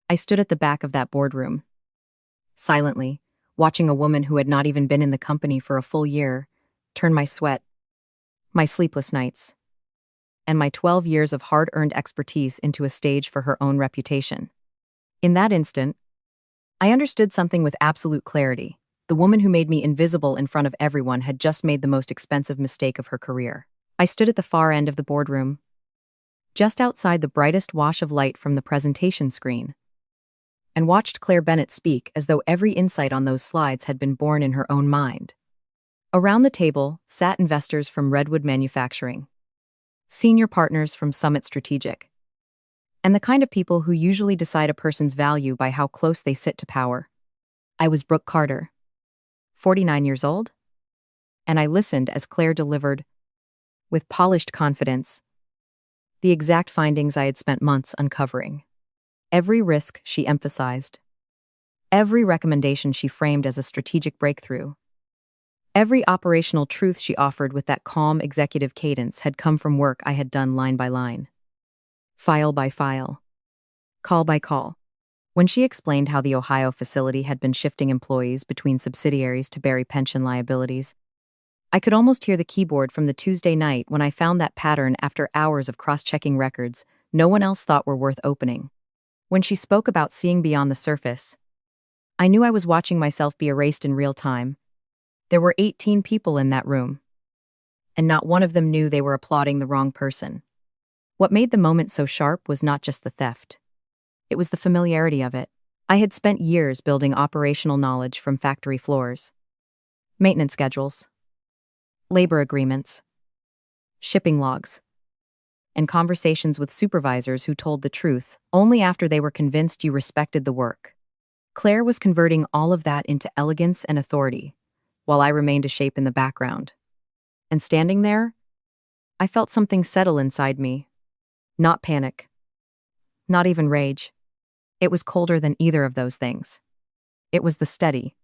I stood at the back of that boardroom, silently, watching a woman who had not even been in the company for a full year turn my sweat, my sleepless nights, and my 12 years of hard-earned expertise into a stage for her own reputation. In that instant, I understood something with absolute clarity. The woman who made me invisible in front of everyone had just made the most expensive mistake of her career. I stood at the far end of the boardroom, just outside the brightest wash of light from the presentation screen, and watched Claire Bennett speak as though every insight on those slides had been born in her own mind. Around the table sat investors from Redwood Manufacturing, senior partners from Summit Strategic, and the kind of people who usually decide a person's value by how close they sit to power. I was Brooke Carter, 49 years old, and I listened as Claire delivered, with polished confidence, the exact findings I had spent months uncovering. Every risk she emphasized, every recommendation she framed as a strategic breakthrough, every operational truth she offered with that calm executive cadence had come from work I had done line by line, file by file, call by call. When she explained how the Ohio facility had been shifting employees between subsidiaries to bury pension liabilities, I could almost hear the keyboard from the Tuesday night when I found that pattern after hours of cross-checking records no one else thought were worth opening. When she spoke about seeing beyond the surface, I knew I was watching myself be erased in real time. There were 18 people in that room, and not one of them knew they were applauding the wrong person. What made the moment so sharp was not just the theft. It was the familiarity of it. I had spent years building operational knowledge from factory floors, maintenance schedules, labor agreements, shipping logs, and conversations with supervisors who told the truth only after they were convinced you respected the work. Claire was converting all of that into elegance and authority, while I remained a shape in the background. And standing there, I felt something settle inside me. Not panic. Not even rage. It was colder than either of those things. It was the steady,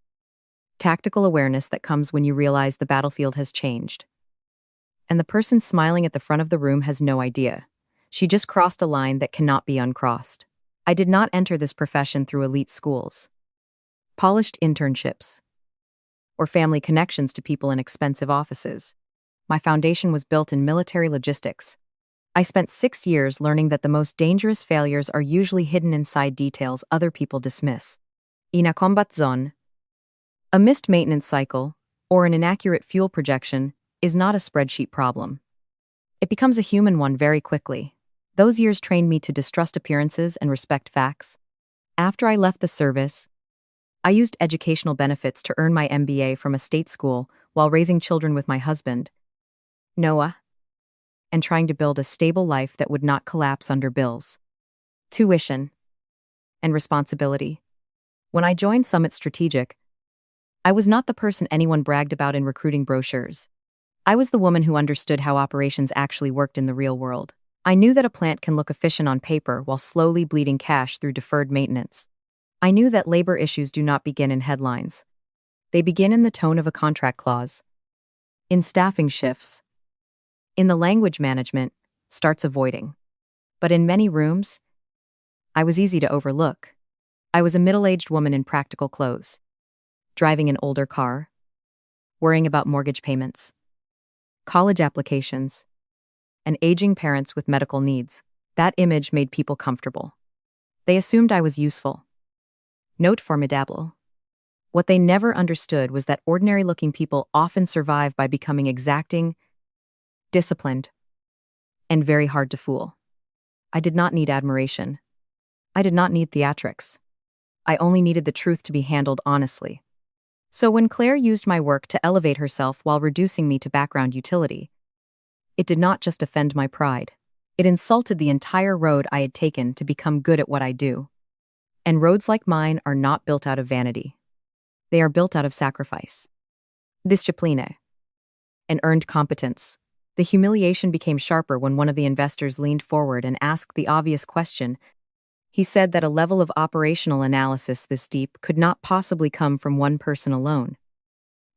tactical awareness that comes when you realize the battlefield has changed. And the person smiling at the front of the room has no idea. She just crossed a line that cannot be uncrossed. I did not enter this profession through elite schools, polished internships, or family connections to people in expensive offices. My foundation was built in military logistics. I spent 6 years learning that the most dangerous failures are usually hidden inside details other people dismiss. In a combat zone, a missed maintenance cycle, or an inaccurate fuel projection, is not a spreadsheet problem. It becomes a human one very quickly. Those years trained me to distrust appearances and respect facts. After I left the service, I used educational benefits to earn my MBA from a state school while raising children with my husband, Noah, and trying to build a stable life that would not collapse under bills, tuition, and responsibility. When I joined Summit Strategic, I was not the person anyone bragged about in recruiting brochures. I was the woman who understood how operations actually worked in the real world. I knew that a plant can look efficient on paper while slowly bleeding cash through deferred maintenance. I knew that labor issues do not begin in headlines. They begin in the tone of a contract clause, in staffing shifts, in the language management starts avoiding. But in many rooms, I was easy to overlook. I was a middle-aged woman in practical clothes, driving an older car, worrying about mortgage payments, college applications, and aging parents with medical needs. That image made people comfortable. They assumed I was useful. Note formidable. What they never understood was that ordinary-looking people often survive by becoming exacting, disciplined, and very hard to fool. I did not need admiration. I did not need theatrics. I only needed the truth to be handled honestly. So when Claire used my work to elevate herself while reducing me to background utility, it did not just offend my pride. It insulted the entire road I had taken to become good at what I do. And roads like mine are not built out of vanity. They are built out of sacrifice, discipline, and earned competence. The humiliation became sharper when one of the investors leaned forward and asked the obvious question. He said that a level of operational analysis this deep could not possibly come from one person alone.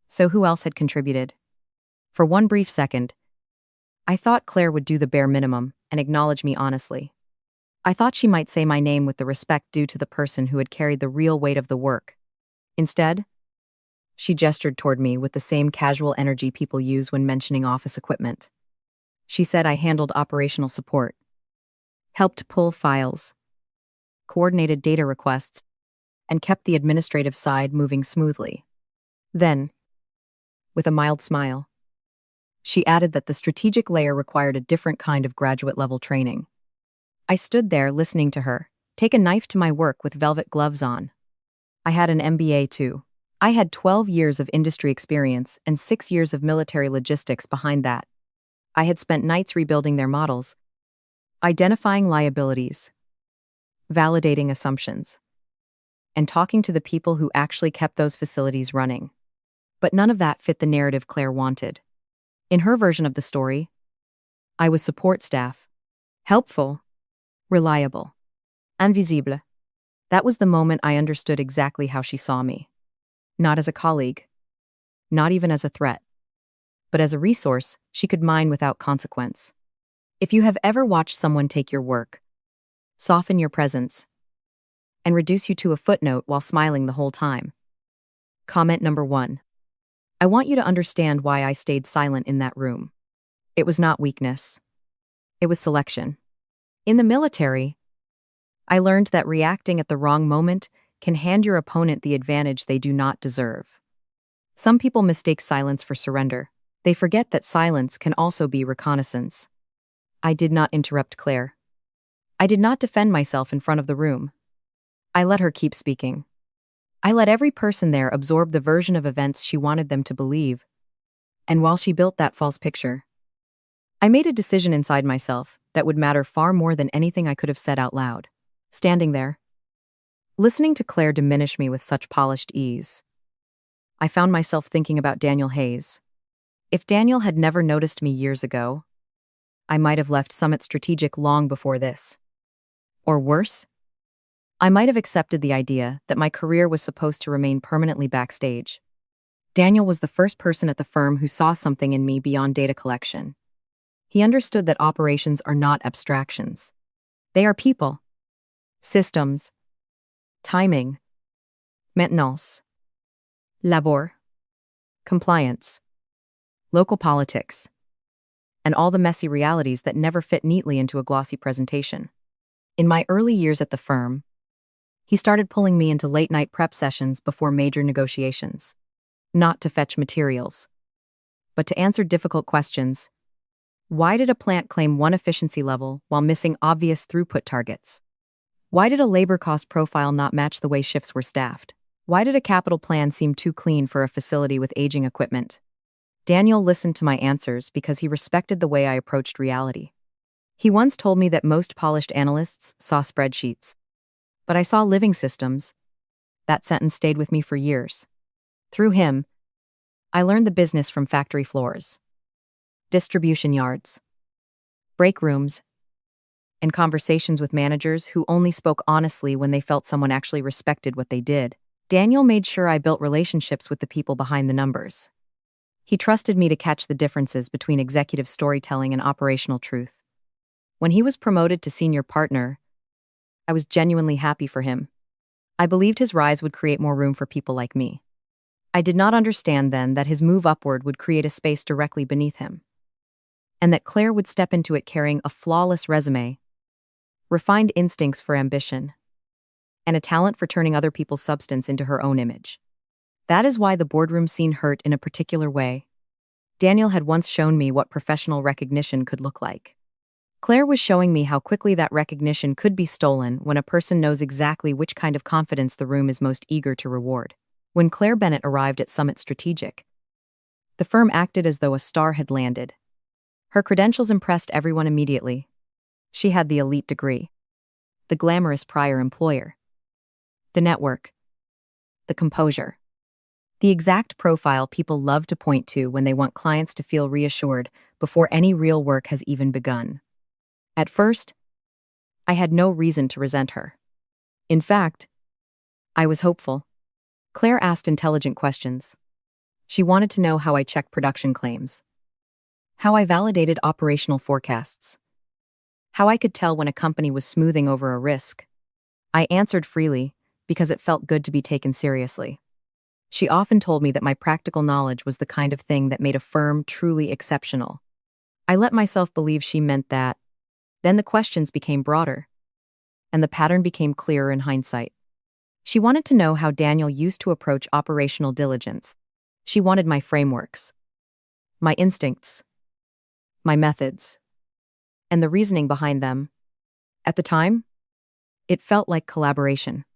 So who else had contributed? For one brief second, I thought Claire would do the bare minimum and acknowledge me honestly. I thought she might say my name with the respect due to the person who had carried the real weight of the work. Instead, she gestured toward me with the same casual energy people use when mentioning office equipment. She said I handled operational support, helped pull files, coordinated data requests, and kept the administrative side moving smoothly. Then, with a mild smile, she added that the strategic layer required a different kind of graduate-level training. I stood there listening to her, take a knife to my work with velvet gloves on. I had an MBA too. I had 12 years of industry experience and 6 years of military logistics behind that. I had spent nights rebuilding their models, identifying liabilities, validating assumptions, and talking to the people who actually kept those facilities running. But none of that fit the narrative Claire wanted. In her version of the story, I was support staff. Helpful, reliable, invisible. That was the moment I understood exactly how she saw me. Not as a colleague, not even as a threat, but as a resource she could mine without consequence. If you have ever watched someone take your work, soften your presence, and reduce you to a footnote while smiling the whole time. Comment number 1. I want you to understand why I stayed silent in that room. It was not weakness. It was selection. In the military, I learned that reacting at the wrong moment can hand your opponent the advantage they do not deserve. Some people mistake silence for surrender. They forget that silence can also be reconnaissance. I did not interrupt Claire. I did not defend myself in front of the room. I let her keep speaking. I let every person there absorb the version of events she wanted them to believe. And while she built that false picture, I made a decision inside myself that would matter far more than anything I could have said out loud. Standing there, listening to Claire diminish me with such polished ease, I found myself thinking about Daniel Hayes. If Daniel had never noticed me years ago, I might have left Summit Strategic long before this. Or worse, I might have accepted the idea that my career was supposed to remain permanently backstage. Daniel was the first person at the firm who saw something in me beyond data collection. He understood that operations are not abstractions. They are people, systems, timing, maintenance, labor, compliance, local politics, and all the messy realities that never fit neatly into a glossy presentation. In my early years at the firm, he started pulling me into late-night prep sessions before major negotiations, not to fetch materials, but to answer difficult questions. Why did a plant claim one efficiency level while missing obvious throughput targets? Why did a labor cost profile not match the way shifts were staffed? Why did a capital plan seem too clean for a facility with aging equipment? Daniel listened to my answers because he respected the way I approached reality. He once told me that most polished analysts saw spreadsheets, but I saw living systems. That sentence stayed with me for years. Through him, I learned the business from factory floors, distribution yards, break rooms, and conversations with managers who only spoke honestly when they felt someone actually respected what they did. Daniel made sure I built relationships with the people behind the numbers. He trusted me to catch the differences between executive storytelling and operational truth. When he was promoted to senior partner, I was genuinely happy for him. I believed his rise would create more room for people like me. I did not understand then that his move upward would create a space directly beneath him, and that Claire would step into it carrying a flawless resume, refined instincts for ambition, and a talent for turning other people's substance into her own image. That is why the boardroom scene hurt in a particular way. Daniel had once shown me what professional recognition could look like. Claire was showing me how quickly that recognition could be stolen when a person knows exactly which kind of confidence the room is most eager to reward. When Claire Bennett arrived at Summit Strategic, the firm acted as though a star had landed. Her credentials impressed everyone immediately. She had the elite degree, the glamorous prior employer, the network, the composure, the exact profile people love to point to when they want clients to feel reassured before any real work has even begun. At first, I had no reason to resent her. In fact, I was hopeful. Claire asked intelligent questions. She wanted to know how I checked production claims, how I validated operational forecasts, how I could tell when a company was smoothing over a risk. I answered freely, because it felt good to be taken seriously. She often told me that my practical knowledge was the kind of thing that made a firm truly exceptional. I let myself believe she meant that. Then the questions became broader, and the pattern became clearer in hindsight. She wanted to know how Daniel used to approach operational diligence. She wanted my frameworks, my instincts, my methods, and the reasoning behind them. At the time, it felt like collaboration.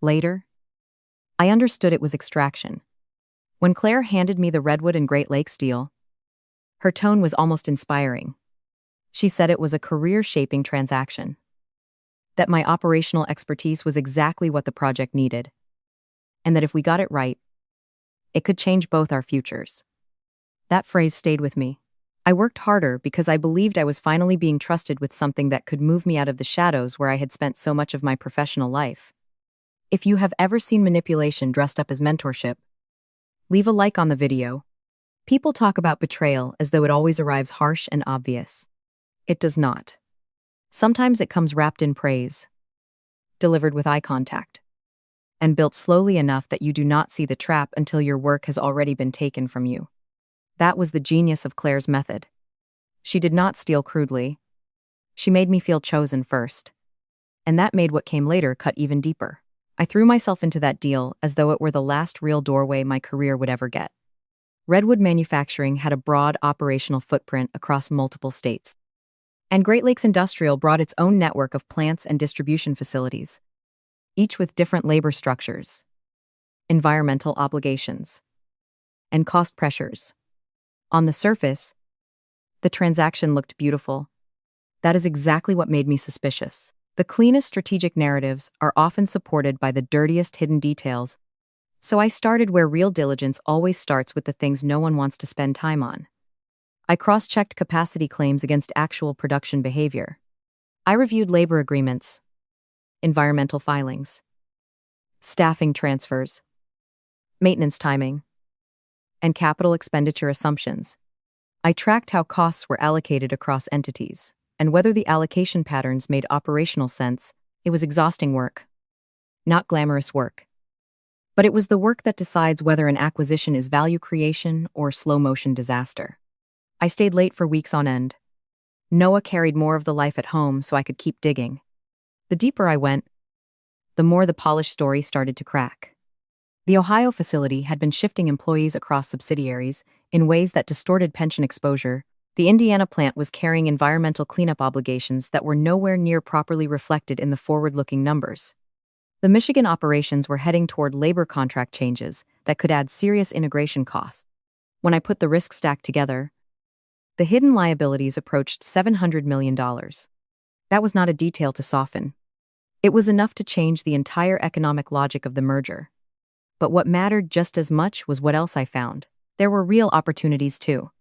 Later, I understood it was extraction. When Claire handed me the Redwood and Great Lakes deal, her tone was almost inspiring. She said it was a career-shaping transaction, that my operational expertise was exactly what the project needed, and that if we got it right, it could change both our futures. That phrase stayed with me. I worked harder because I believed I was finally being trusted with something that could move me out of the shadows where I had spent so much of my professional life. If you have ever seen manipulation dressed up as mentorship, leave a like on the video. People talk about betrayal as though it always arrives harsh and obvious. It does not. Sometimes it comes wrapped in praise, delivered with eye contact, and built slowly enough that you do not see the trap until your work has already been taken from you. That was the genius of Claire's method. She did not steal crudely. She made me feel chosen first. And that made what came later cut even deeper. I threw myself into that deal as though it were the last real doorway my career would ever get. Redwood Manufacturing had a broad operational footprint across multiple states. And Great Lakes Industrial brought its own network of plants and distribution facilities, each with different labor structures, environmental obligations, and cost pressures. On the surface, the transaction looked beautiful. That is exactly what made me suspicious. The cleanest strategic narratives are often supported by the dirtiest hidden details, so I started where real diligence always starts, with the things no one wants to spend time on. I cross-checked capacity claims against actual production behavior. I reviewed labor agreements, environmental filings, staffing transfers, maintenance timing, and capital expenditure assumptions. I tracked how costs were allocated across entities, and whether the allocation patterns made operational sense. It was exhausting work, not glamorous work. But it was the work that decides whether an acquisition is value creation or slow-motion disaster. I stayed late for weeks on end. Noah carried more of the life at home so I could keep digging. The deeper I went, the more the polished story started to crack. The Ohio facility had been shifting employees across subsidiaries in ways that distorted pension exposure. The Indiana plant was carrying environmental cleanup obligations that were nowhere near properly reflected in the forward-looking numbers. The Michigan operations were heading toward labor contract changes that could add serious integration costs. When I put the risk stack together, the hidden liabilities approached $700 million. That was not a detail to soften. It was enough to change the entire economic logic of the merger. But what mattered just as much was what else I found. There were real opportunities too.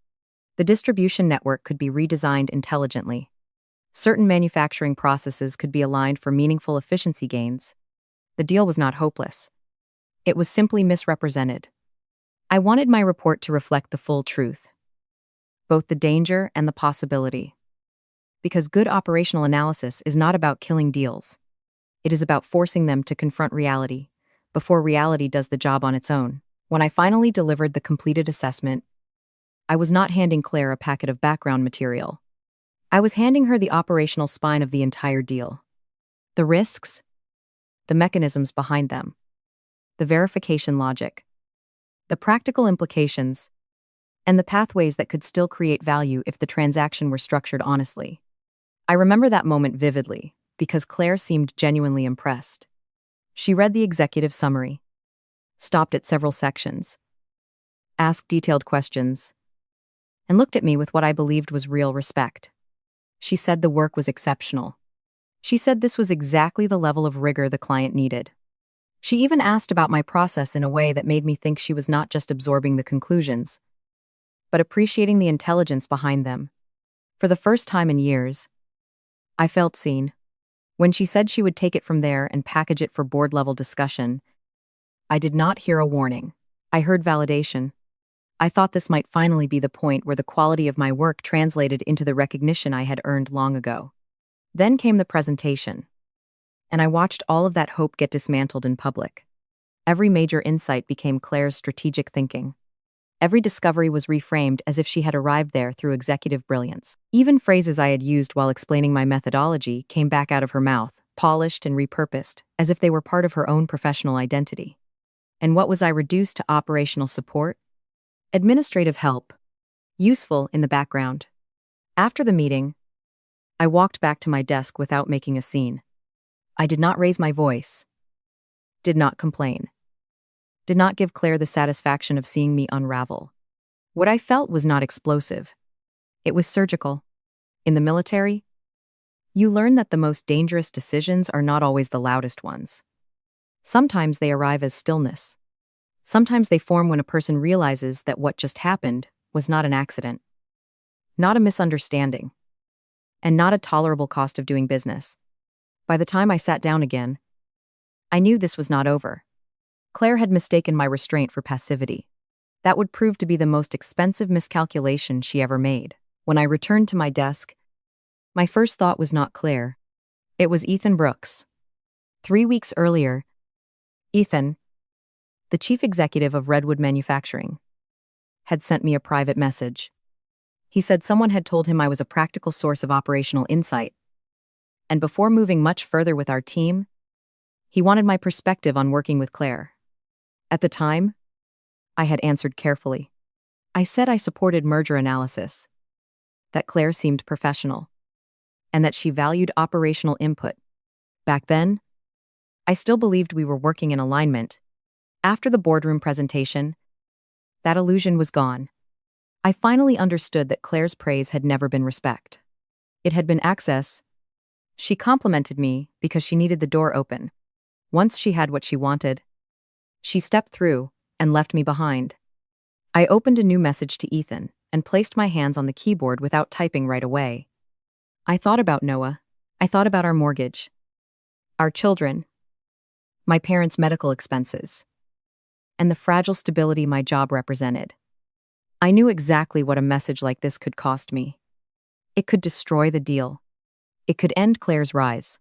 The distribution network could be redesigned intelligently. Certain manufacturing processes could be aligned for meaningful efficiency gains. The deal was not hopeless. It was simply misrepresented. I wanted my report to reflect the full truth, both the danger and the possibility. Because good operational analysis is not about killing deals. It is about forcing them to confront reality before reality does the job on its own. When I finally delivered the completed assessment, I was not handing Claire a packet of background material. I was handing her the operational spine of the entire deal. The risks, the mechanisms behind them, the verification logic, the practical implications, and the pathways that could still create value if the transaction were structured honestly. I remember that moment vividly, because Claire seemed genuinely impressed. She read the executive summary, stopped at several sections, asked detailed questions, and looked at me with what I believed was real respect. She said the work was exceptional. She said this was exactly the level of rigor the client needed. She even asked about my process in a way that made me think she was not just absorbing the conclusions, but appreciating the intelligence behind them. For the first time in years, I felt seen. When she said she would take it from there and package it for board-level discussion, I did not hear a warning. I heard validation. I thought this might finally be the point where the quality of my work translated into the recognition I had earned long ago. Then came the presentation, and I watched all of that hope get dismantled in public. Every major insight became Claire's strategic thinking. Every discovery was reframed as if she had arrived there through executive brilliance. Even phrases I had used while explaining my methodology came back out of her mouth, polished and repurposed, as if they were part of her own professional identity. And what was I reduced to? Operational support? Administrative help. Useful in the background. After the meeting, I walked back to my desk without making a scene. I did not raise my voice. Did not complain. Did not give Claire the satisfaction of seeing me unravel. What I felt was not explosive. It was surgical. In the military, you learn that the most dangerous decisions are not always the loudest ones. Sometimes they arrive as stillness. Sometimes they form when a person realizes that what just happened was not an accident, not a misunderstanding, and not a tolerable cost of doing business. By the time I sat down again, I knew this was not over. Claire had mistaken my restraint for passivity. That would prove to be the most expensive miscalculation she ever made. When I returned to my desk, my first thought was not Claire. It was Ethan Brooks. 3 weeks earlier, Ethan, the chief executive of Redwood Manufacturing, had sent me a private message. He said someone had told him I was a practical source of operational insight. And before moving much further with our team, he wanted my perspective on working with Claire. At the time, I had answered carefully. I said I supported merger analysis, that Claire seemed professional, and that she valued operational input. Back then, I still believed we were working in alignment. After the boardroom presentation, that illusion was gone. I finally understood that Claire's praise had never been respect. It had been access. She complimented me because she needed the door open. Once she had what she wanted, she stepped through and left me behind. I opened a new message to Ethan and placed my hands on the keyboard without typing right away. I thought about Noah. I thought about our mortgage, our children, my parents' medical expenses, and the fragile stability my job represented. I knew exactly what a message like this could cost me. It could destroy the deal. It could end Claire's rise.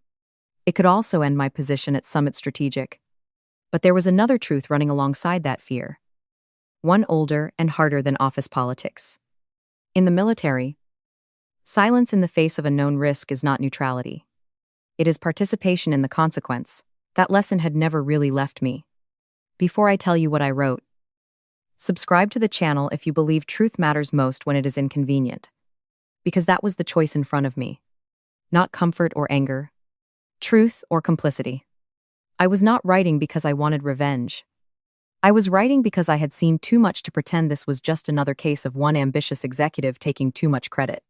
It could also end my position at Summit Strategic. But there was another truth running alongside that fear. One older and harder than office politics. In the military, silence in the face of a known risk is not neutrality. It is participation in the consequence. That lesson had never really left me. Before I tell you what I wrote, subscribe to the channel if you believe truth matters most when it is inconvenient. Because that was the choice in front of me. Not comfort or anger. Truth or complicity. I was not writing because I wanted revenge. I was writing because I had seen too much to pretend this was just another case of one ambitious executive taking too much credit.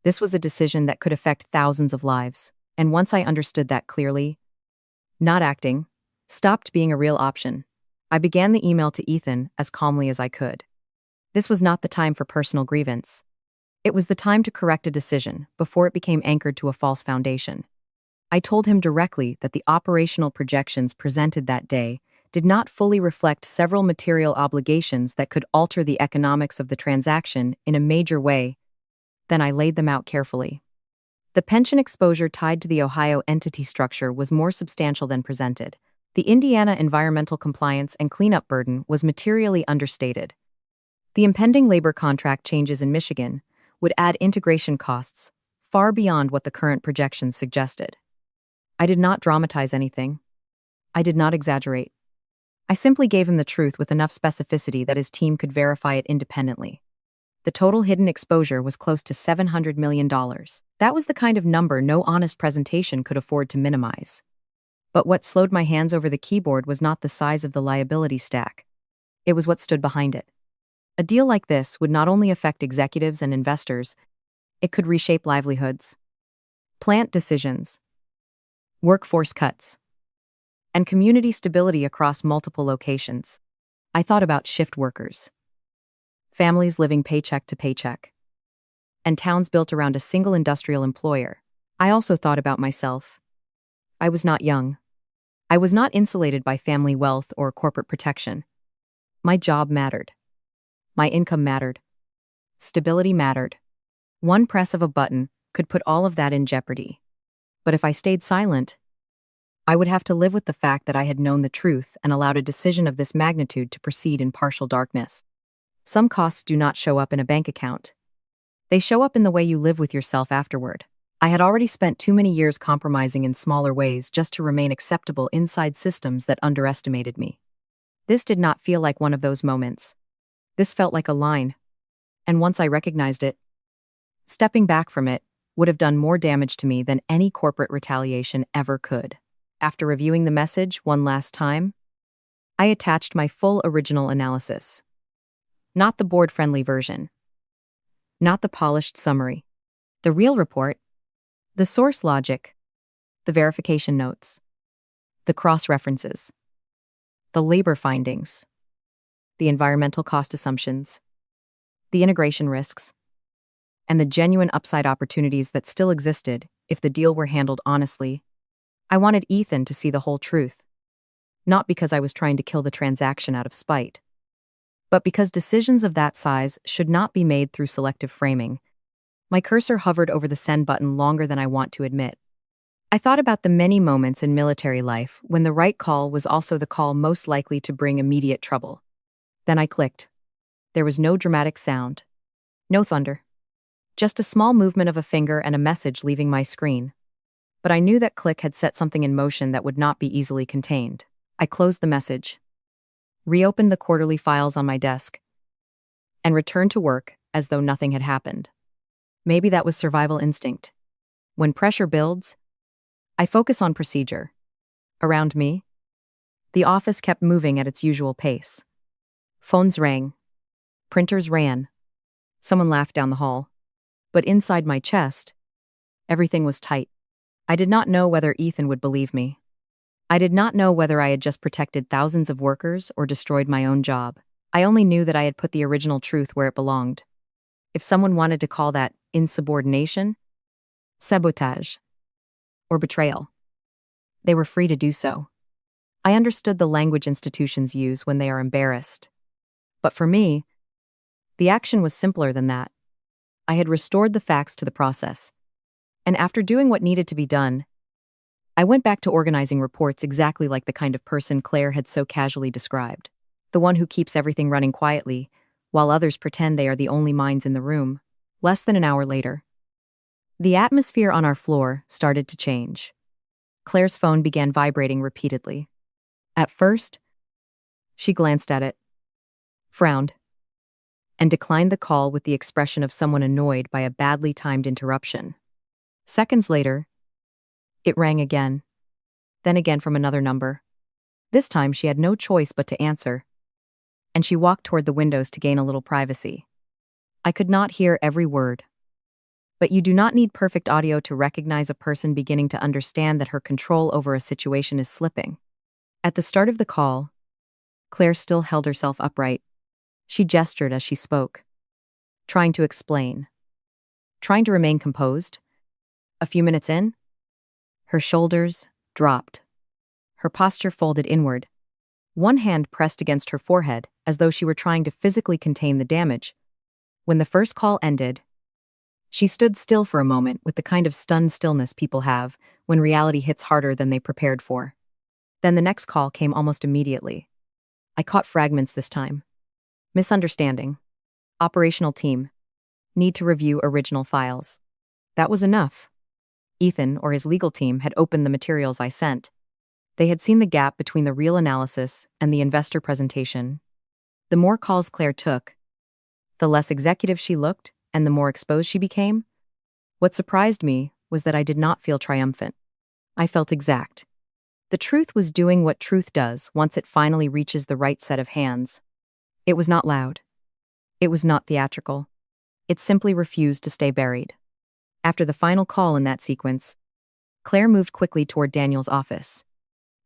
This was a decision that could affect thousands of lives, and once I understood that clearly, not acting stopped being a real option. I began the email to Ethan as calmly as I could. This was not the time for personal grievance. It was the time to correct a decision before it became anchored to a false foundation. I told him directly that the operational projections presented that day did not fully reflect several material obligations that could alter the economics of the transaction in a major way. Then I laid them out carefully. The pension exposure tied to the Ohio entity structure was more substantial than presented. The Indiana environmental compliance and cleanup burden was materially understated. The impending labor contract changes in Michigan would add integration costs far beyond what the current projections suggested. I did not dramatize anything. I did not exaggerate. I simply gave him the truth with enough specificity that his team could verify it independently. The total hidden exposure was close to $700 million. That was the kind of number no honest presentation could afford to minimize. But what slowed my hands over the keyboard was not the size of the liability stack. It was what stood behind it. A deal like this would not only affect executives and investors, it could reshape livelihoods, plant decisions, workforce cuts, and community stability across multiple locations. I thought about shift workers, families living paycheck to paycheck, and towns built around a single industrial employer. I also thought about myself. I was not young. I was not insulated by family wealth or corporate protection. My job mattered. My income mattered. Stability mattered. One press of a button could put all of that in jeopardy. But if I stayed silent, I would have to live with the fact that I had known the truth and allowed a decision of this magnitude to proceed in partial darkness. Some costs do not show up in a bank account. They show up in the way you live with yourself afterward. I had already spent too many years compromising in smaller ways just to remain acceptable inside systems that underestimated me. This did not feel like one of those moments. This felt like a line. And once I recognized it, stepping back from it would have done more damage to me than any corporate retaliation ever could. After reviewing the message one last time, I attached my full original analysis. Not the board-friendly version. Not the polished summary. The real report. The source logic. The verification notes. The cross-references. The labor findings. The environmental cost assumptions. The integration risks. And the genuine upside opportunities that still existed if the deal were handled honestly. I wanted Ethan to see the whole truth. Not because I was trying to kill the transaction out of spite, but because decisions of that size should not be made through selective framing. My cursor hovered over the send button longer than I want to admit. I thought about the many moments in military life when the right call was also the call most likely to bring immediate trouble. Then I clicked. There was no dramatic sound. No thunder. Just a small movement of a finger and a message leaving my screen. But I knew that click had set something in motion that would not be easily contained. I closed the message, reopened the quarterly files on my desk, and returned to work as though nothing had happened. Maybe that was survival instinct. When pressure builds, I focus on procedure. Around me, the office kept moving at its usual pace. Phones rang. Printers ran. Someone laughed down the hall. But inside my chest, everything was tight. I did not know whether Ethan would believe me. I did not know whether I had just protected thousands of workers or destroyed my own job. I only knew that I had put the original truth where it belonged. If someone wanted to call that insubordination, sabotage, or betrayal, they were free to do so. I understood the language institutions use when they are embarrassed. But for me, the action was simpler than that. I had restored the facts to the process. And after doing what needed to be done, I went back to organizing reports exactly like the kind of person Claire had so casually described. The one who keeps everything running quietly, while others pretend they are the only minds in the room. Less than an hour later, the atmosphere on our floor started to change. Claire's phone began vibrating repeatedly. At first, she glanced at it, frowned, and declined the call with the expression of someone annoyed by a badly timed interruption. Seconds later, it rang again, then again from another number. This time she had no choice but to answer, and she walked toward the windows to gain a little privacy. I could not hear every word. But you do not need perfect audio to recognize a person beginning to understand that her control over a situation is slipping. At the start of the call, Claire still held herself upright. She gestured as she spoke, trying to explain, trying to remain composed. A few minutes in, her shoulders dropped, her posture folded inward, one hand pressed against her forehead as though she were trying to physically contain the damage. When the first call ended, she stood still for a moment with the kind of stunned stillness people have when reality hits harder than they prepared for. Then the next call came almost immediately. I caught fragments this time. Misunderstanding. Operational team. Need to review original files. That was enough. Ethan or his legal team had opened the materials I sent. They had seen the gap between the real analysis and the investor presentation. The more calls Claire took, the less executive she looked and the more exposed she became. What surprised me was that I did not feel triumphant. I felt exact. The truth was doing what truth does once it finally reaches the right set of hands. It was not loud. It was not theatrical. It simply refused to stay buried. After the final call in that sequence, Claire moved quickly toward Daniel's office.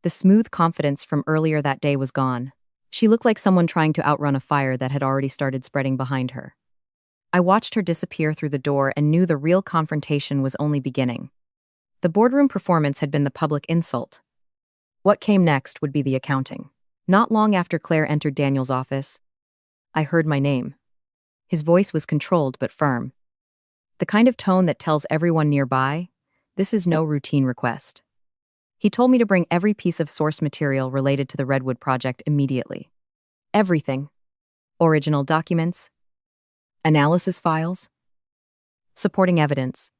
The smooth confidence from earlier that day was gone. She looked like someone trying to outrun a fire that had already started spreading behind her. I watched her disappear through the door and knew the real confrontation was only beginning. The boardroom performance had been the public insult. What came next would be the accounting. Not long after Claire entered Daniel's office, I heard my name. His voice was controlled but firm. The kind of tone that tells everyone nearby, This is no routine request. He told me to bring every piece of source material related to the Redwood project immediately. Everything. Original documents, analysis files, supporting evidence.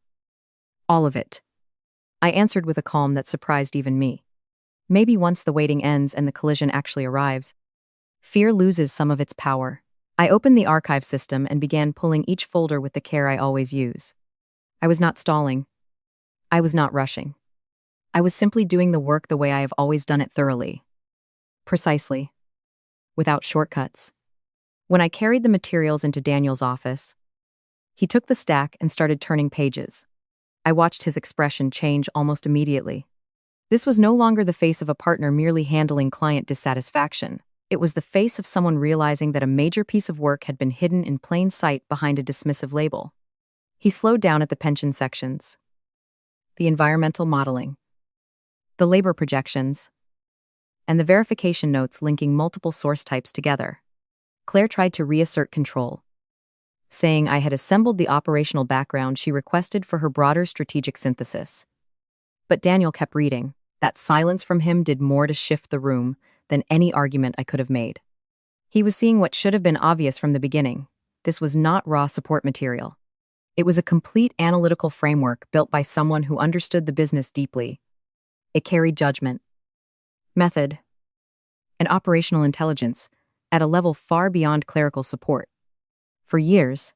All of it. I answered with a calm that surprised even me. Maybe once the waiting ends and the collision actually arrives, fear loses some of its power. I opened the archive system and began pulling each folder with the care I always use. I was not stalling. I was not rushing. I was simply doing the work the way I have always done it thoroughly. Precisely. Without shortcuts. When I carried the materials into Daniel's office, he took the stack and started turning pages. I watched his expression change almost immediately. This was no longer the face of a partner merely handling client dissatisfaction. It was the face of someone realizing that a major piece of work had been hidden in plain sight behind a dismissive label. He slowed down at the pension sections, the environmental modeling, the labor projections, and the verification notes linking multiple source types together. Claire tried to reassert control, saying I had assembled the operational background she requested for her broader strategic synthesis. But Daniel kept reading. That silence from him did more to shift the room than any argument I could have made. He was seeing what should have been obvious from the beginning. This was not raw support material. It was a complete analytical framework built by someone who understood the business deeply. It carried judgment, method, and operational intelligence at a level far beyond clerical support. For years,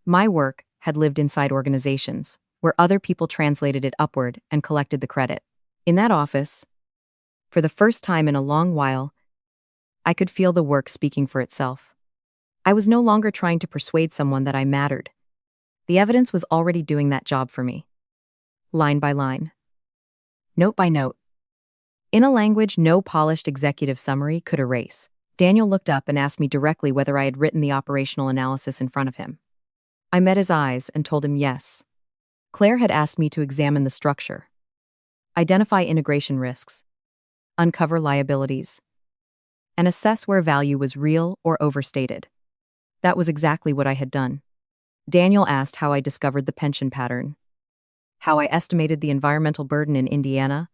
my work had lived inside organizations where other people translated it upward and collected the credit. In that office, for the first time in a long while, I could feel the work speaking for itself. I was no longer trying to persuade someone that I mattered. The evidence was already doing that job for me. Line by line. Note by note. In a language no polished executive summary could erase. Daniel looked up and asked me directly whether I had written the operational analysis in front of him. I met his eyes and told him yes. Claire had asked me to examine the structure, identify integration risks, uncover liabilities, and assess where value was real or overstated. That was exactly what I had done. Daniel asked how I discovered the pension pattern, how I estimated the environmental burden in Indiana,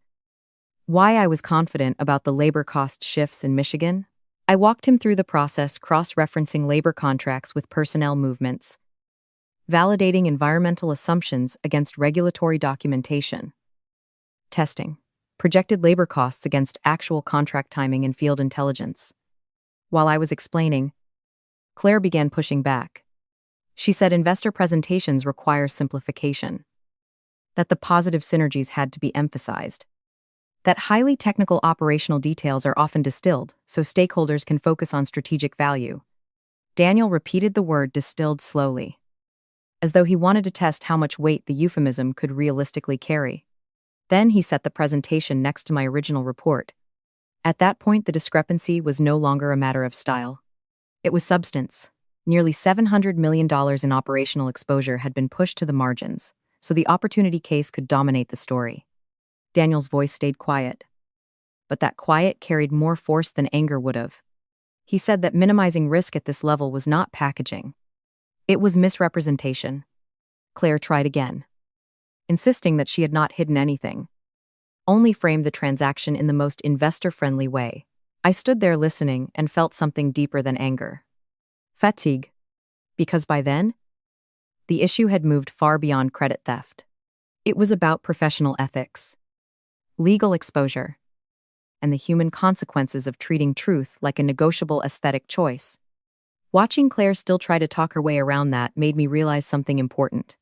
why I was confident about the labor cost shifts in Michigan. I walked him through the process, cross-referencing labor contracts with personnel movements, validating environmental assumptions against regulatory documentation, testing projected labor costs against actual contract timing and field intelligence. While I was explaining, Claire began pushing back. She said investor presentations require simplification, that the positive synergies had to be emphasized, that highly technical operational details are often distilled so stakeholders can focus on strategic value. Daniel repeated the word distilled slowly, as though he wanted to test how much weight the euphemism could realistically carry. Then he set the presentation next to my original report. At that point, the discrepancy was no longer a matter of style. It was substance. Nearly $700 million in operational exposure had been pushed to the margins, so the opportunity case could dominate the story. Daniel's voice stayed quiet, but that quiet carried more force than anger would have. He said that minimizing risk at this level was not packaging. It was misrepresentation. Claire tried again, insisting that she had not hidden anything, only framed the transaction in the most investor-friendly way. I stood there listening and felt something deeper than anger. Fatigue. Because by then, the issue had moved far beyond credit theft. It was about professional ethics, legal exposure, and the human consequences of treating truth like a negotiable aesthetic choice. Watching Claire still try to talk her way around that made me realize something important.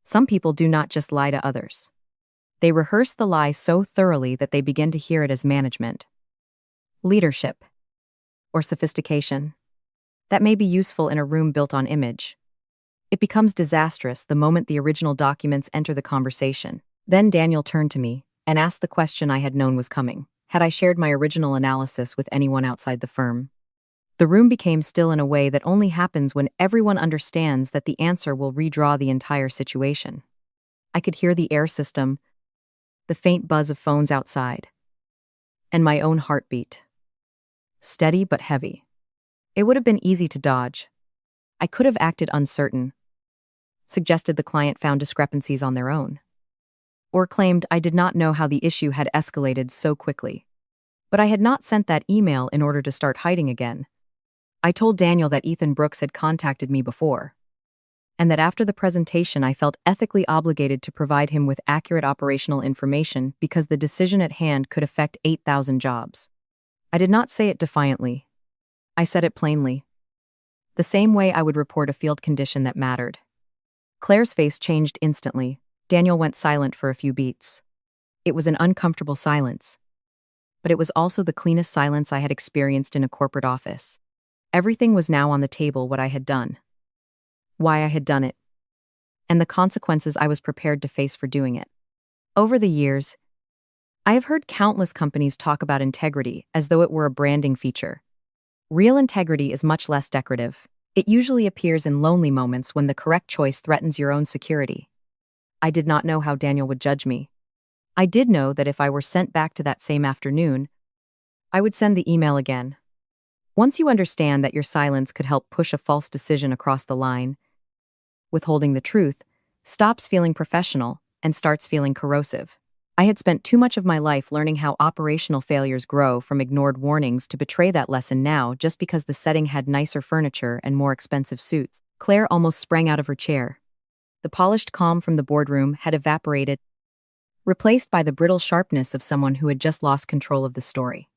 Some people do not just lie to others. They rehearse the lie so thoroughly that they begin to hear it as management, leadership, or sophistication. That may be useful in a room built on image. It becomes disastrous the moment the original documents enter the conversation. Then Daniel turned to me and asked the question I had known was coming. Had I shared my original analysis with anyone outside the firm? The room became still in a way that only happens when everyone understands that the answer will redraw the entire situation. I could hear the air system, the faint buzz of phones outside, and my own heartbeat. Steady but heavy. It would have been easy to dodge. I could have acted uncertain, suggested the client found discrepancies on their own. or claimed I did not know how the issue had escalated so quickly. But I had not sent that email in order to start hiding again. I told Daniel that Ethan Brooks had contacted me before, and that after the presentation I felt ethically obligated to provide him with accurate operational information because the decision at hand could affect 8,000 jobs. I did not say it defiantly. I said it plainly. The same way I would report a field condition that mattered. Claire's face changed instantly. Daniel went silent for a few beats. It was an uncomfortable silence, but it was also the cleanest silence I had experienced in a corporate office. Everything was now on the table: what I had done, why I had done it, and the consequences I was prepared to face for doing it. Over the years, I have heard countless companies talk about integrity as though it were a branding feature. Real integrity is much less decorative. It usually appears in lonely moments when the correct choice threatens your own security. I did not know how Daniel would judge me. I did know that if I were sent back to that same afternoon, I would send the email again. Once you understand that your silence could help push a false decision across the line, withholding the truth stops feeling professional and starts feeling corrosive. I had spent too much of my life learning how operational failures grow from ignored warnings to betray that lesson now just because the setting had nicer furniture and more expensive suits. Claire almost sprang out of her chair. The polished calm from the boardroom had evaporated, replaced by the brittle sharpness of someone who had just lost control of the story.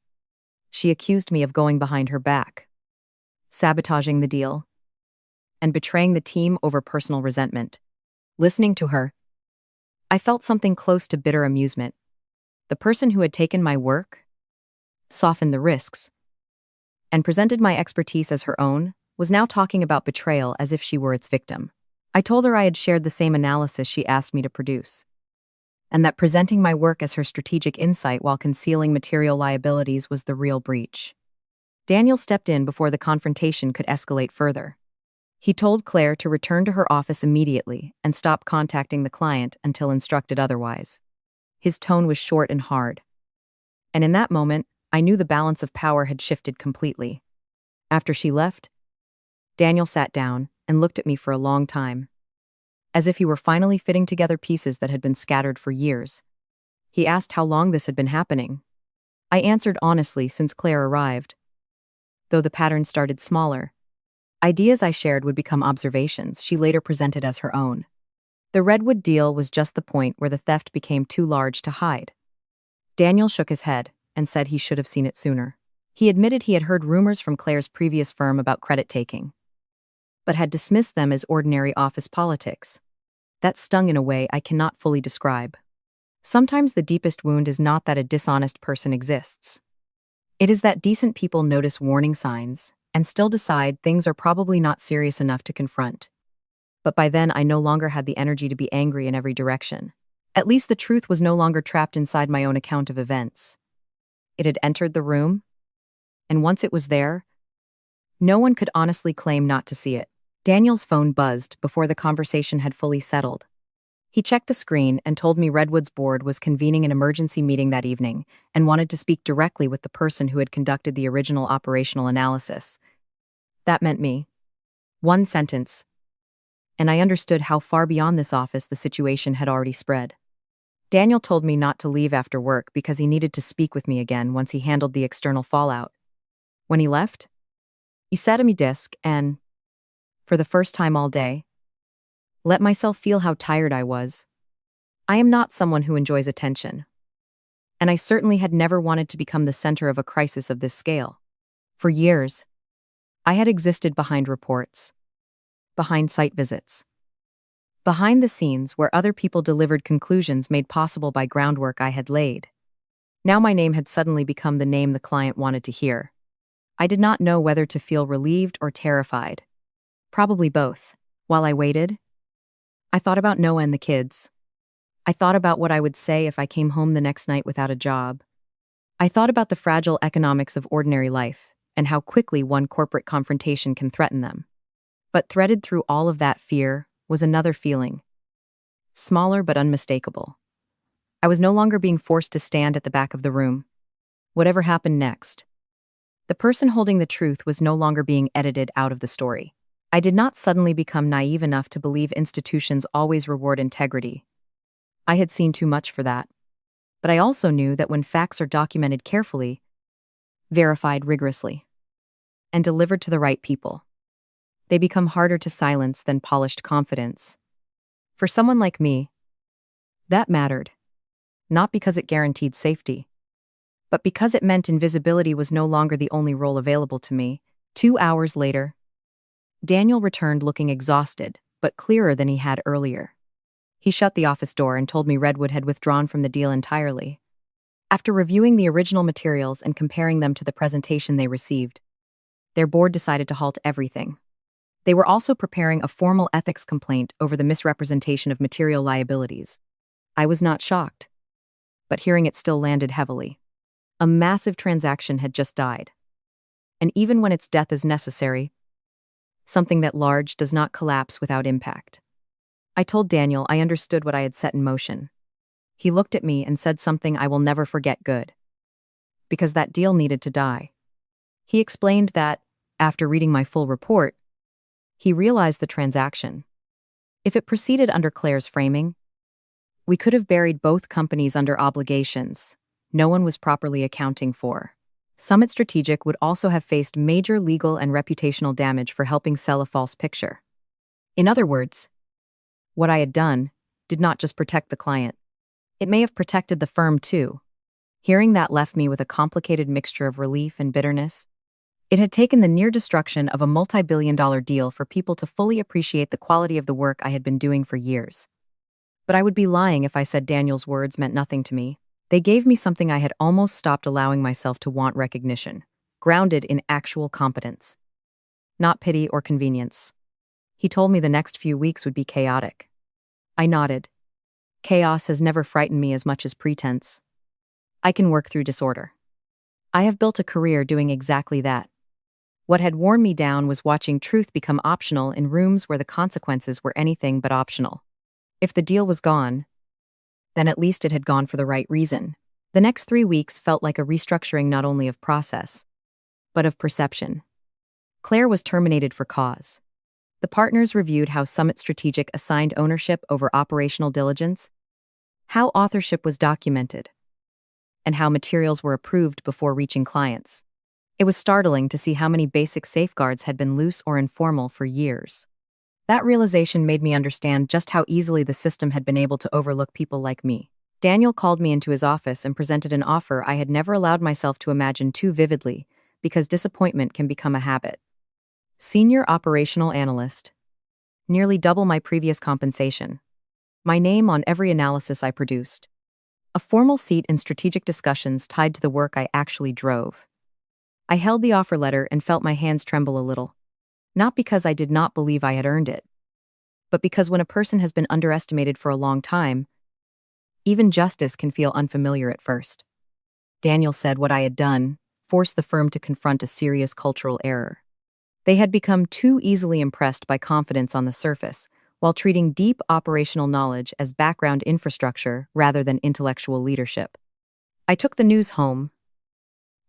She accused me of going behind her back, sabotaging the deal, and betraying the team over personal resentment. Listening to her, I felt something close to bitter amusement. The person who had taken my work, softened the risks, and presented my expertise as her own was now talking about betrayal as if she were its victim. I told her I had shared the same analysis she asked me to produce, and that presenting my work as her strategic insight while concealing material liabilities was the real breach. Daniel stepped in before the confrontation could escalate further. He told Claire to return to her office immediately and stop contacting the client until instructed otherwise. His tone was short and hard, and in that moment, I knew the balance of power had shifted completely. After she left, Daniel sat down and looked at me for a long time, as if he were finally fitting together pieces that had been scattered for years. He asked how long this had been happening. I answered honestly since Claire arrived. Though the pattern started smaller, ideas I shared would become observations she later presented as her own. The Redwood deal was just the point where the theft became too large to hide. Daniel shook his head and said he should have seen it sooner. He admitted he had heard rumors from Claire's previous firm about credit taking, but had dismissed them as ordinary office politics. That stung in a way I cannot fully describe. Sometimes the deepest wound is not that a dishonest person exists. It is that decent people notice warning signs and still decide things are probably not serious enough to confront. But by then I no longer had the energy to be angry in every direction. At least the truth was no longer trapped inside my own account of events. It had entered the room, and once it was there, no one could honestly claim not to see it. Daniel's phone buzzed before the conversation had fully settled. He checked the screen and told me Redwood's board was convening an emergency meeting that evening and wanted to speak directly with the person who had conducted the original operational analysis. That meant me. One sentence, and I understood how far beyond this office the situation had already spread. Daniel told me not to leave after work because he needed to speak with me again once he handled the external fallout. When he left, he sat at my desk and, for the first time all day, let myself feel how tired I was. I am not someone who enjoys attention, and I certainly had never wanted to become the center of a crisis of this scale. For years, I had existed behind reports, behind site visits, behind the scenes where other people delivered conclusions made possible by groundwork I had laid. Now my name had suddenly become the name the client wanted to hear. I did not know whether to feel relieved or terrified. Probably both. While I waited, I thought about Noah and the kids. I thought about what I would say if I came home the next night without a job. I thought about the fragile economics of ordinary life and how quickly one corporate confrontation can threaten them. But threaded through all of that fear was another feeling, smaller but unmistakable. I was no longer being forced to stand at the back of the room. Whatever happened next, the person holding the truth was no longer being edited out of the story. I did not suddenly become naive enough to believe institutions always reward integrity. I had seen too much for that. But I also knew that when facts are documented carefully, verified rigorously, and delivered to the right people, they become harder to silence than polished confidence. For someone like me, that mattered, not because it guaranteed safety, but because it meant invisibility was no longer the only role available to me. 2 hours later, Daniel returned looking exhausted, but clearer than he had earlier. He shut the office door and told me Redwood had withdrawn from the deal entirely. After reviewing the original materials and comparing them to the presentation they received, their board decided to halt everything. They were also preparing a formal ethics complaint over the misrepresentation of material liabilities. I was not shocked, but hearing it still landed heavily. A massive transaction had just died. And even when its death is necessary, something that large does not collapse without impact. I told Daniel I understood what I had set in motion. He looked at me and said something I will never forget. Good. Because that deal needed to die. He explained that, after reading my full report, he realized the transaction, if it proceeded under Claire's framing, we could have buried both companies under obligations no one was properly accounting for. Summit Strategic would also have faced major legal and reputational damage for helping sell a false picture. In other words, what I had done did not just protect the client. It may have protected the firm too. Hearing that left me with a complicated mixture of relief and bitterness. It had taken the near destruction of a multi-billion-dollar deal for people to fully appreciate the quality of the work I had been doing for years. But I would be lying if I said Daniel's words meant nothing to me. They gave me something I had almost stopped allowing myself to want: recognition, grounded in actual competence, not pity or convenience. He told me the next few weeks would be chaotic. I nodded. Chaos has never frightened me as much as pretense. I can work through disorder. I have built a career doing exactly that. What had worn me down was watching truth become optional in rooms where the consequences were anything but optional. If the deal was gone, then at least it had gone for the right reason. The next 3 weeks felt like a restructuring not only of process, but of perception. Claire was terminated for cause. The partners reviewed how Summit Strategic assigned ownership over operational diligence, how authorship was documented, and how materials were approved before reaching clients. It was startling to see how many basic safeguards had been loose or informal for years. That realization made me understand just how easily the system had been able to overlook people like me. Daniel called me into his office and presented an offer I had never allowed myself to imagine too vividly, because disappointment can become a habit. Senior Operational Analyst. Nearly double my previous compensation. My name on every analysis I produced. A formal seat in strategic discussions tied to the work I actually drove. I held the offer letter and felt my hands tremble a little. Not because I did not believe I had earned it, but because when a person has been underestimated for a long time, even justice can feel unfamiliar at first. Daniel said what I had done forced the firm to confront a serious cultural error. They had become too easily impressed by confidence on the surface, while treating deep operational knowledge as background infrastructure rather than intellectual leadership. I took the news home,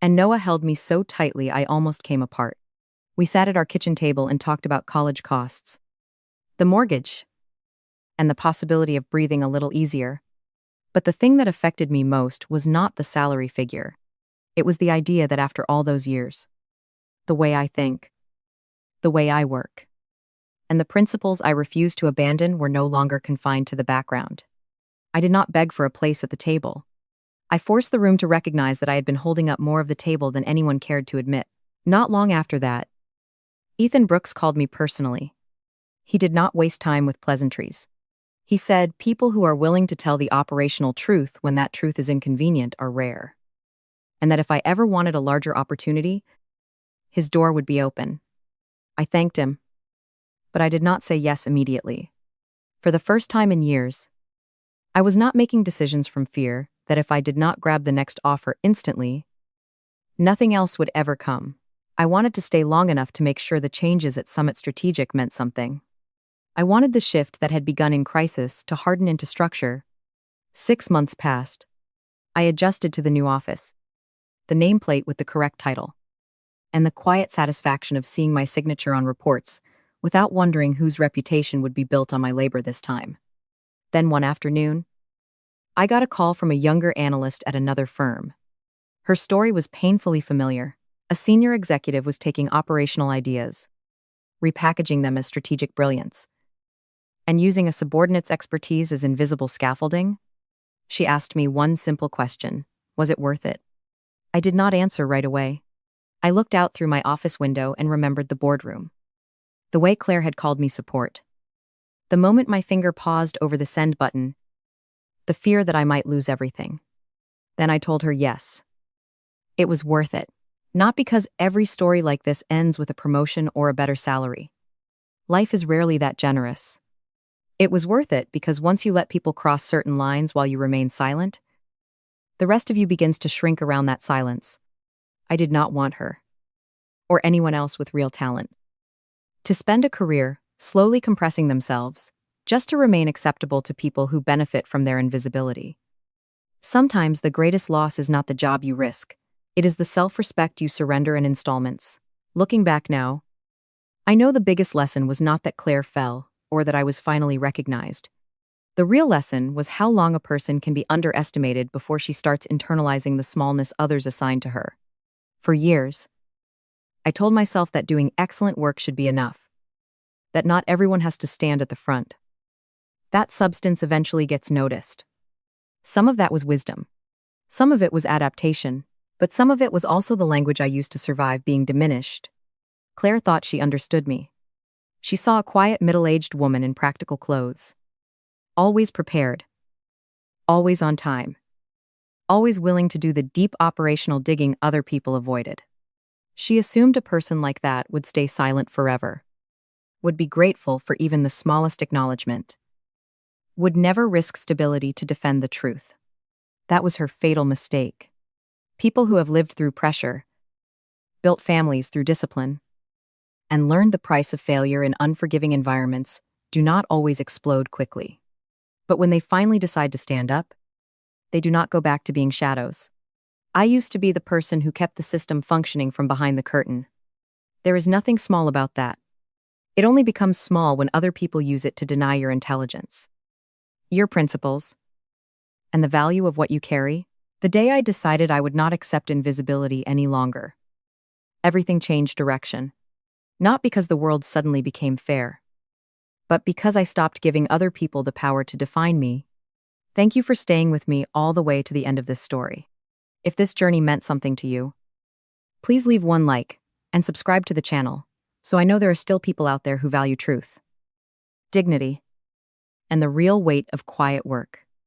and Noah held me so tightly I almost came apart. We sat at our kitchen table and talked about college costs, the mortgage, and the possibility of breathing a little easier. But the thing that affected me most was not the salary figure. It was the idea that after all those years, the way I think, the way I work, and the principles I refused to abandon were no longer confined to the background. I did not beg for a place at the table. I forced the room to recognize that I had been holding up more of the table than anyone cared to admit. Not long after that, Ethan Brooks called me personally. He did not waste time with pleasantries. He said people who are willing to tell the operational truth when that truth is inconvenient are rare. And that if I ever wanted a larger opportunity, his door would be open. I thanked him, but I did not say yes immediately. For the first time in years, I was not making decisions from fear that if I did not grab the next offer instantly, nothing else would ever come. I wanted to stay long enough to make sure the changes at Summit Strategic meant something. I wanted the shift that had begun in crisis to harden into structure. 6 months passed. I adjusted to the new office, the nameplate with the correct title, and the quiet satisfaction of seeing my signature on reports without wondering whose reputation would be built on my labor this time. Then one afternoon, I got a call from a younger analyst at another firm. Her story was painfully familiar. A senior executive was taking operational ideas, repackaging them as strategic brilliance, and using a subordinate's expertise as invisible scaffolding. She asked me one simple question: was it worth it? I did not answer right away. I looked out through my office window and remembered the boardroom. The way Claire had called me support. The moment my finger paused over the send button, the fear that I might lose everything. Then I told her yes. It was worth it. Not because every story like this ends with a promotion or a better salary. Life is rarely that generous. It was worth it because once you let people cross certain lines while you remain silent, the rest of you begins to shrink around that silence. I did not want her, or anyone else with real talent, to spend a career slowly compressing themselves just to remain acceptable to people who benefit from their invisibility. Sometimes the greatest loss is not the job you risk. It is the self-respect you surrender in installments. Looking back now, I know the biggest lesson was not that Claire fell, or that I was finally recognized. The real lesson was how long a person can be underestimated before she starts internalizing the smallness others assign to her. For years, I told myself that doing excellent work should be enough, that not everyone has to stand at the front. That substance eventually gets noticed. Some of that was wisdom. Some of it was adaptation, but some of it was also the language I used to survive being diminished. Claire thought she understood me. She saw a quiet middle-aged woman in practical clothes. Always prepared. Always on time. Always willing to do the deep operational digging other people avoided. She assumed a person like that would stay silent forever. Would be grateful for even the smallest acknowledgement. Would never risk stability to defend the truth. That was her fatal mistake. People who have lived through pressure, built families through discipline, and learned the price of failure in unforgiving environments do not always explode quickly. But when they finally decide to stand up, they do not go back to being shadows. I used to be the person who kept the system functioning from behind the curtain. There is nothing small about that. It only becomes small when other people use it to deny your intelligence, your principles, and the value of what you carry. The day I decided I would not accept invisibility any longer, everything changed direction. Not because the world suddenly became fair, but because I stopped giving other people the power to define me. Thank you for staying with me all the way to the end of this story. If this journey meant something to you, please leave one like and subscribe to the channel so I know there are still people out there who value truth, dignity, and the real weight of quiet work.